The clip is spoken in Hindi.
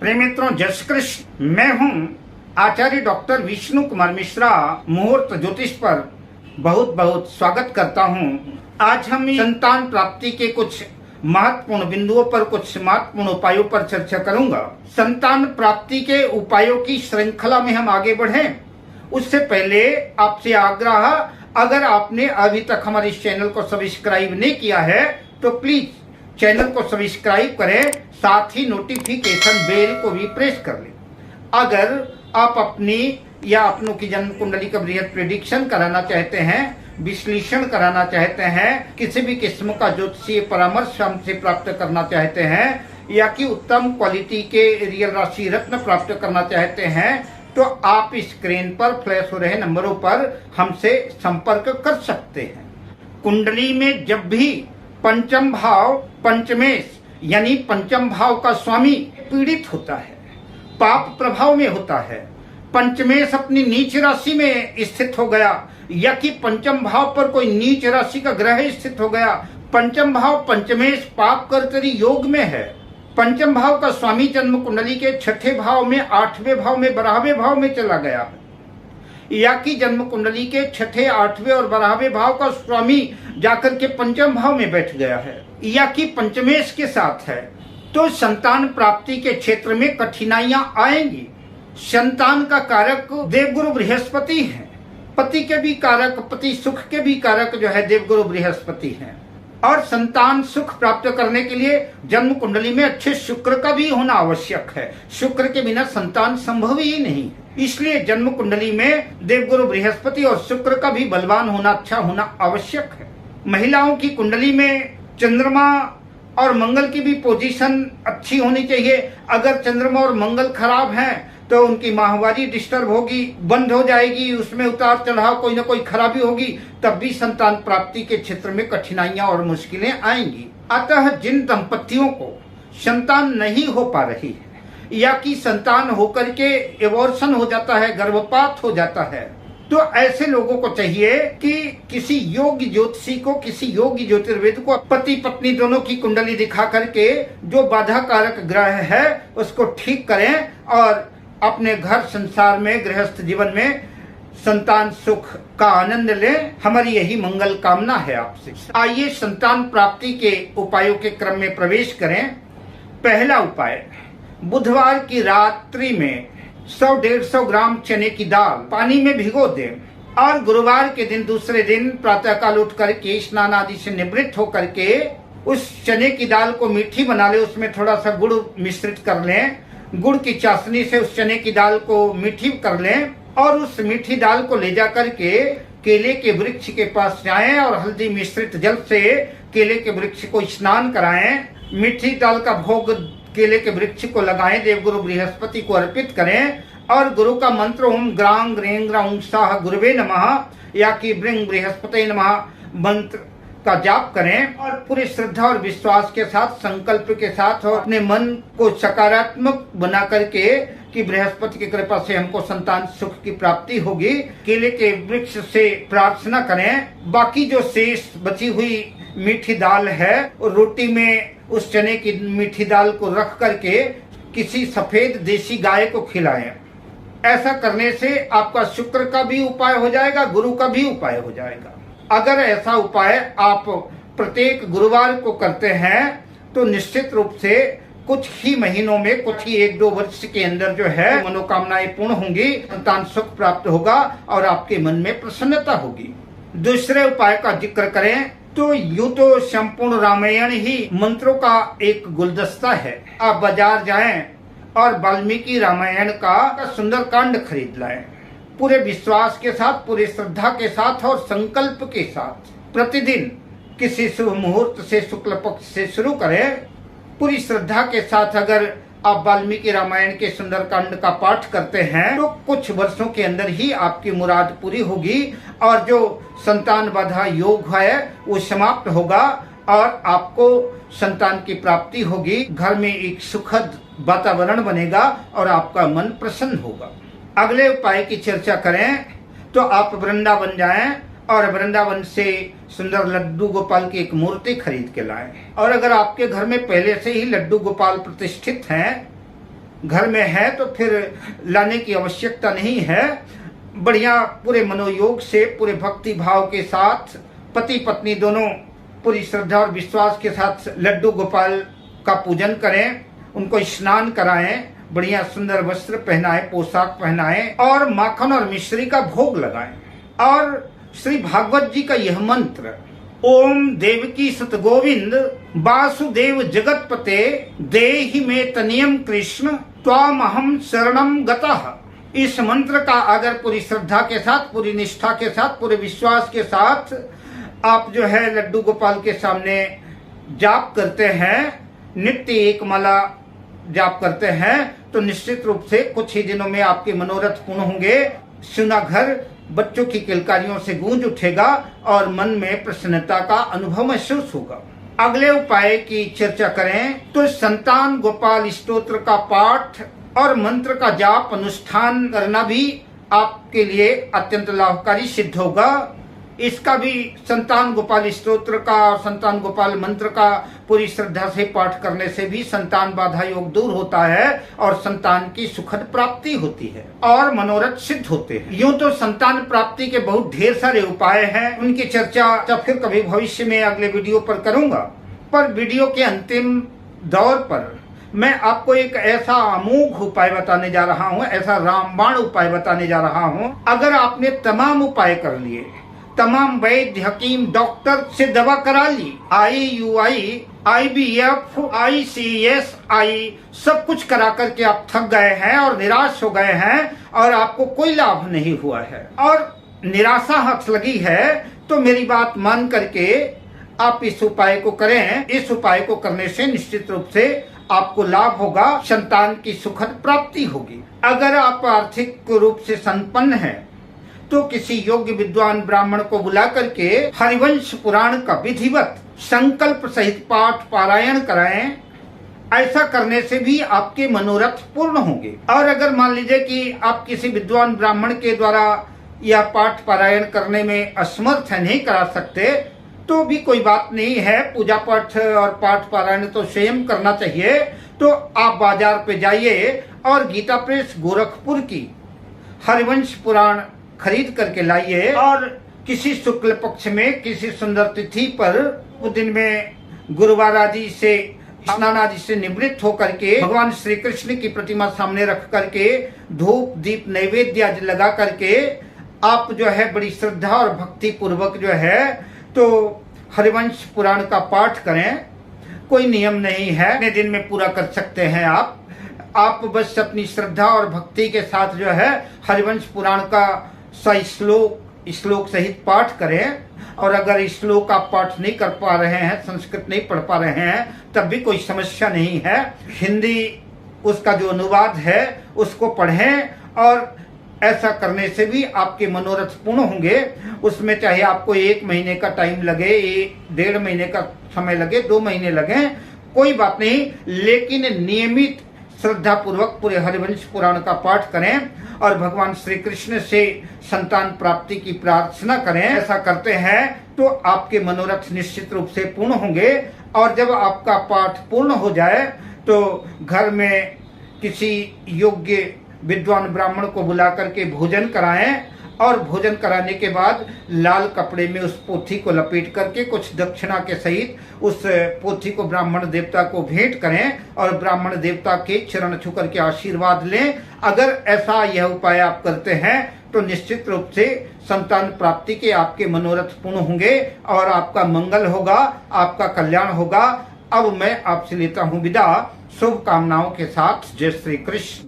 प्रिय मित्रों, जय श्री कृष्ण। मैं हूं आचार्य डॉक्टर विष्णु कुमार मिश्रा। मुहूर्त ज्योतिष पर बहुत बहुत स्वागत करता हूं। आज हम संतान प्राप्ति के कुछ महत्वपूर्ण बिंदुओं पर, कुछ महत्वपूर्ण उपायों पर चर्चा करूंगा। संतान प्राप्ति के उपायों की श्रृंखला में हम आगे बढ़े उससे पहले आपसे आग्रह, अगर आपने अभी तक हमारे इस चैनल को सब्सक्राइब नहीं किया है तो प्लीज चैनल को सब्सक्राइब करें, साथ ही नोटिफिकेशन बेल को भी प्रेस कर लें। अगर आप अपनी या अपनों की जन्म कुंडली का बृहद प्रेडिक्शन कराना चाहते हैं, विश्लेषण कराना चाहते हैं, किसी भी किस्म का ज्योतिषीय परामर्श हमसे प्राप्त करना चाहते हैं, या कि उत्तम क्वालिटी के रियल राशि रत्न प्राप्त करना चाहते हैं, तो आप स्क्रीन पर फ्लैश हो रहे नंबरों पर हमसे संपर्क कर सकते हैं। कुंडली में जब भी पंचम भाव पंचमेश यानी पंचम भाव का स्वामी पीड़ित होता है, पाप प्रभाव में होता है, पंचमेश अपनी नीच राशि में स्थित हो गया, या कि पंचम भाव पर कोई नीच राशि का ग्रह स्थित हो गया, पंचम भाव पंचमेश पाप कर्तरी योग में है, पंचम भाव का स्वामी जन्म कुंडली के छठे भाव में, आठवें भाव में, 12वें भाव में चला गया, या कि जन्म कुंडली के छठे, आठवें और 12वें भाव का स्वामी जाकर के पंचम भाव में बैठ गया है, या कि पंचमेश के साथ है, तो संतान प्राप्ति के क्षेत्र में कठिनाइयां आएंगी। संतान का कारक देवगुरु बृहस्पति है, पति के भी कारक, पति सुख के भी कारक जो है देवगुरु बृहस्पति हैं। और संतान सुख प्राप्त करने के लिए जन्म कुंडली में अच्छे शुक्र का भी होना आवश्यक है। शुक्र के बिना संतान संभव ही नहीं है। इसलिए जन्म कुंडली में देवगुरु बृहस्पति और शुक्र का भी बलवान होना, अच्छा होना आवश्यक है। महिलाओं की कुंडली में चंद्रमा और मंगल की भी पोजीशन अच्छी होनी चाहिए। अगर चंद्रमा और मंगल खराब हैं तो उनकी माहवारी डिस्टर्ब होगी, बंद हो जाएगी, उसमें उतार चढ़ाव कोई ना कोई खराबी होगी, तब भी संतान प्राप्ति के क्षेत्र में कठिनाइयां और मुश्किलें आएंगी। अतः जिन दंपतियों को संतान नहीं हो पा रही है, या कि संतान होकर के एबॉर्शन हो जाता है, गर्भपात हो जाता है, तो ऐसे लोगों को चाहिए कि किसी योग्य ज्योतिषी को, किसी योग्य ज्योतिर्वेद को पति पत्नी दोनों की कुंडली दिखा करके जो बाधा कारक ग्रह है उसको ठीक करें और अपने घर संसार में, गृहस्थ जीवन में संतान सुख का आनंद लें। हमारी यही मंगल कामना है आपसे। आइए संतान प्राप्ति के उपायों के क्रम में प्रवेश करें। पहला उपाय, बुधवार की रात्रि में 100-150 ग्राम चने की दाल पानी में भिगो दें, और गुरुवार के दिन, दूसरे दिन प्रातःकाल उठ करके स्नान आदि से निवृत्त होकर के उस चने की दाल को मीठी बना ले, उसमें थोड़ा सा गुड़ मिश्रित कर लें, गुड़ की चाशनी से उस चने की दाल को मीठी कर लें, और उस मीठी दाल को ले जा करके केले के वृक्ष के पास जाएं और हल्दी मिश्रित जल से केले के वृक्ष को स्नान कराएं। मीठी दाल का भोग केले के वृक्ष को लगाएं, देवगुरु बृहस्पति को अर्पित करें, और गुरु का मंत्र ओम ग्रां ग्रें ग्रां साह गुरुवे नमः या कि ब्रिंग बृहस्पति नमः मंत्र का जाप करें, और पूरी श्रद्धा और विश्वास के साथ, संकल्प के साथ, और अपने मन को सकारात्मक बना करके कि बृहस्पति की कृपा से हमको संतान सुख की प्राप्ति होगी, केले के वृक्ष से प्रार्थना करें। बाकी जो शेष बची हुई मीठी दाल है, और रोटी में उस चने की मीठी दाल को रख करके किसी सफेद देसी गाय को खिलाएं। ऐसा करने से आपका शुक्र का भी उपाय हो जाएगा, गुरु का भी उपाय हो जाएगा। अगर ऐसा उपाय आप प्रत्येक गुरुवार को करते हैं तो निश्चित रूप से कुछ ही महीनों में, कुछ ही 1-2 वर्ष के अंदर जो है मनोकामनाएं पूर्ण होंगी, संतान सुख प्राप्त होगा और आपके मन में प्रसन्नता होगी। दूसरे उपाय का जिक्र करें तो यूं तो संपूर्ण रामायण ही मंत्रों का एक गुलदस्ता है। आप बाजार जाएं और वाल्मीकि रामायण का सुंदर कांड खरीद लाएं, पूरे विश्वास के साथ, पूरी श्रद्धा के साथ और संकल्प के साथ प्रतिदिन किसी शुभ मुहूर्त से, शुक्ल पक्ष से शुरू करें। पूरी श्रद्धा के साथ अगर आप वाल्मीकि रामायण के सुंदरकांड का पाठ करते हैं तो कुछ वर्षों के अंदर ही आपकी मुराद पूरी होगी, और जो संतान बाधा योग है वो समाप्त होगा और आपको संतान की प्राप्ति होगी। घर में एक सुखद वातावरण बनेगा और आपका मन प्रसन्न होगा। अगले उपाय की चर्चा करें तो आप वृंदावन जाएं और वृंदावन से सुंदर लड्डू गोपाल की एक मूर्ति खरीद के लाएं। और अगर आपके घर में पहले से ही लड्डू गोपाल प्रतिष्ठित हैं, घर में है तो फिर लाने की आवश्यकता नहीं है। बढ़िया पूरे मनोयोग से, पूरे भक्ति भाव के साथ पति पत्नी दोनों पूरी श्रद्धा और विश्वास के साथ लड्डू गोपाल का पूजन करें, उनको स्नान कराएं, बढ़िया सुंदर वस्त्र पहनाएं, पोशाक पहनाएं और माखन और मिश्री का भोग लगाएं। और श्री भागवत जी का यह मंत्र, ओम देवकी सत गोविंद वासुदेव जगतपते देहि में तनियम कृष्ण त्वामहम शरणम गतः, इस मंत्र का अगर पूरी श्रद्धा के साथ, पूरी निष्ठा के साथ, पूरे विश्वास के साथ आप जो है लड्डू गोपाल के सामने जाप करते हैं, नित्य एक माला जाप करते हैं, तो निश्चित रूप से कुछ ही दिनों में आपके मनोरथ पूर्ण होंगे। सुना घर बच्चों की किलकारियों से गूंज उठेगा और मन में प्रसन्नता का अनुभव महसूस होगा। अगले उपाय की चर्चा करें तो संतान गोपाल स्तोत्र का पाठ और मंत्र का जाप अनुष्ठान करना भी आपके लिए अत्यंत लाभकारी सिद्ध होगा। इसका भी संतान गोपाल स्तोत्र का और संतान गोपाल मंत्र का पूरी श्रद्धा से पाठ करने से भी संतान बाधा योग दूर होता है और संतान की सुखद प्राप्ति होती है और मनोरथ सिद्ध होते हैं। यूं तो संतान प्राप्ति के बहुत ढेर सारे उपाय हैं, उनकी चर्चा फिर कभी भविष्य में अगले वीडियो पर करूंगा। पर वीडियो के अंतिम दौर पर मैं आपको एक ऐसा अमोघ उपाय बताने जा रहा हूँ, ऐसा रामबाण उपाय बताने जा रहा हूँ। अगर आपने तमाम उपाय कर लिए, तमाम वैद्य हकीम डॉक्टर से दवा करा ली, IUI IVF ICSI सब कुछ करा करके आप थक गए हैं और निराश हो गए हैं और आपको कोई लाभ नहीं हुआ है और निराशा हाथ लगी है, तो मेरी बात मान करके आप इस उपाय को करें। इस उपाय को करने से निश्चित रूप से आपको लाभ होगा, संतान की सुखद प्राप्ति होगी। अगर आप आर्थिक रूप से संपन्न हैं तो किसी योग्य विद्वान ब्राह्मण को बुला करके हरिवंश पुराण का विधिवत संकल्प सहित पाठ पारायण कराएं। ऐसा करने से भी आपके मनोरथ पूर्ण होंगे। और अगर मान लीजिए कि आप किसी विद्वान ब्राह्मण के द्वारा यह पाठ पारायण करने में असमर्थ है, नहीं करा सकते, तो भी कोई बात नहीं है। पूजा पाठ और पाठ पारायण तो स्वयं करना चाहिए। तो आप बाजार पे जाइए और गीता प्रेस गोरखपुर की हरिवंश पुराण खरीद करके लाइए और किसी शुक्ल पक्ष में किसी सुंदर तिथि पर, उस दिन में गुरुवार आदि से स्नान आदि से निवृत्त होकर के भगवान श्री कृष्ण की प्रतिमा सामने रख करके धूप दीप नैवेद्य आदि लगा करके आप जो है बड़ी श्रद्धा और भक्ति पूर्वक जो है तो हरिवंश पुराण का पाठ करें। कोई नियम नहीं है, अपने दिन में पूरा कर सकते हैं आप बस अपनी श्रद्धा और भक्ति के साथ जो है हरिवंश पुराण का श्लोक सहित पाठ करें। और अगर श्लोक आप पाठ नहीं कर पा रहे हैं, संस्कृत नहीं पढ़ पा रहे हैं, तब भी कोई समस्या नहीं है। हिंदी उसका जो अनुवाद है उसको पढ़ें और ऐसा करने से भी आपके मनोरथ पूर्ण होंगे। उसमें चाहे आपको 1 महीने का टाइम लगे, 1.5 महीने का समय लगे, 2 महीने लगे, कोई बात नहीं, लेकिन नियमित श्रद्धा पूर्वक पूरे हरिवंश पुराण का पाठ करें और भगवान श्री कृष्ण से संतान प्राप्ति की प्रार्थना करें। ऐसा करते हैं तो आपके मनोरथ निश्चित रूप से पूर्ण होंगे। और जब आपका पाठ पूर्ण हो जाए तो घर में किसी योग्य विद्वान ब्राह्मण को बुला करके भोजन कराएं और भोजन कराने के बाद लाल कपड़े में उस पोथी को लपेट करके कुछ दक्षिणा के सहित उस पोथी को ब्राह्मण देवता को भेंट करें और ब्राह्मण देवता के चरण छू करके आशीर्वाद लें। अगर ऐसा यह उपाय आप करते हैं तो निश्चित रूप से संतान प्राप्ति के आपके मनोरथ पूर्ण होंगे और आपका मंगल होगा, आपका कल्याण होगा। अब मैं आपसे लेता हूँ विदा, शुभकामनाओं के साथ। जय श्री कृष्ण।